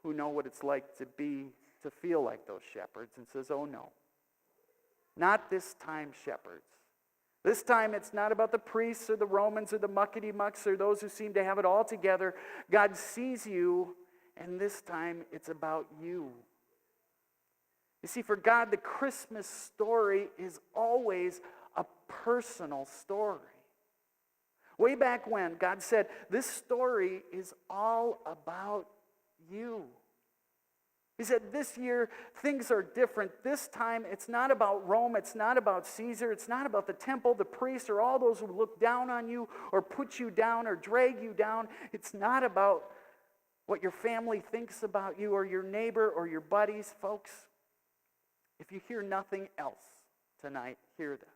who know what it's like to feel like those shepherds and says, oh no, not this time, shepherds. This time it's not about the priests or the Romans or the muckety-mucks or those who seem to have it all together. God sees you, and this time it's about you. You see, for God, the Christmas story is always a personal story. Way back when, God said, this story is all about you. He said, this year, things are different. This time, it's not about Rome. It's not about Caesar. It's not about the temple, the priests, or all those who look down on you or put you down or drag you down. It's not about what your family thinks about you or your neighbor or your buddies. Folks, if you hear nothing else tonight, hear this.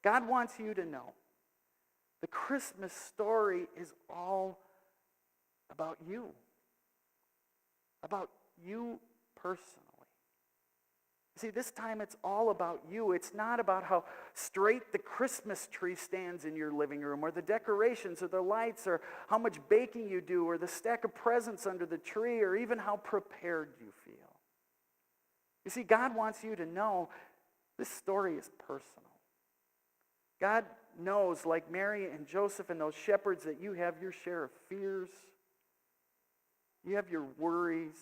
God wants you to know the Christmas story is all about you. About you personally. See, this time it's all about you. It's not about how straight the Christmas tree stands in your living room or the decorations or the lights or how much baking you do or the stack of presents under the tree or even how prepared you feel. You see, God wants you to know this story is personal. God knows, like Mary and Joseph and those shepherds, that you have your share of fears. You have your worries.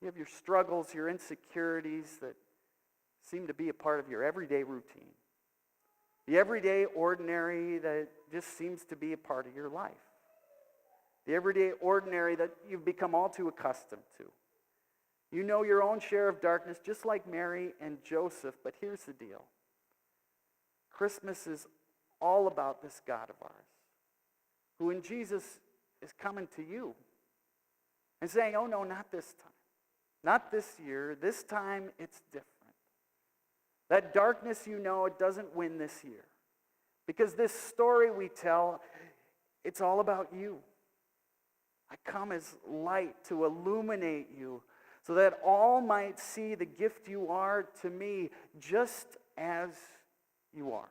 You have your struggles, your insecurities that seem to be a part of your everyday routine. The everyday ordinary that just seems to be a part of your life. The everyday ordinary that you've become all too accustomed to. You know your own share of darkness, just like Mary and Joseph, but here's the deal. Christmas is all about this God of ours, who in Jesus is coming to you and saying, oh no, not this time. Not this year. This time it's different. That darkness, you know, it doesn't win this year. Because this story we tell, it's all about you. I come as light to illuminate you so that all might see the gift you are to me just as you are.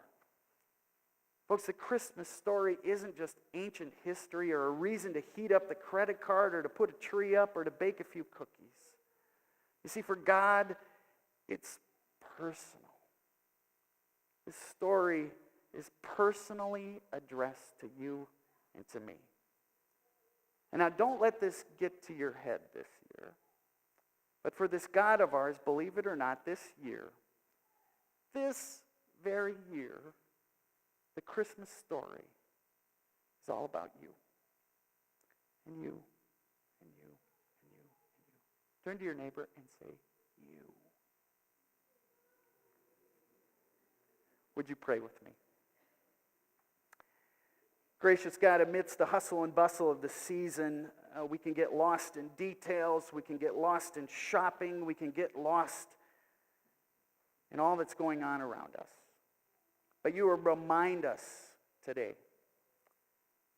Folks, the Christmas story isn't just ancient history or a reason to heat up the credit card or to put a tree up or to bake a few cookies. You see, for God, it's personal. This story is personally addressed to you and to me. And now don't let this get to your head this year. But for this God of ours, believe it or not, this very year, the Christmas story is all about you. And you, and you, and you, and you. Turn to your neighbor and say, you. Would you pray with me? Gracious God, amidst the hustle and bustle of the season, we can get lost in details, we can get lost in shopping, we can get lost in all that's going on around us. But you will remind us today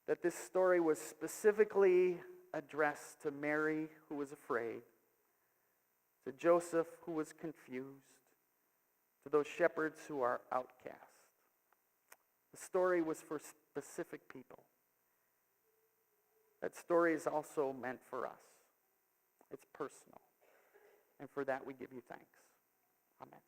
that this story was specifically addressed to Mary, who was afraid, to Joseph, who was confused, to those shepherds who are outcast. The story was for specific people. That story is also meant for us. It's personal. And for that we give you thanks. Amen.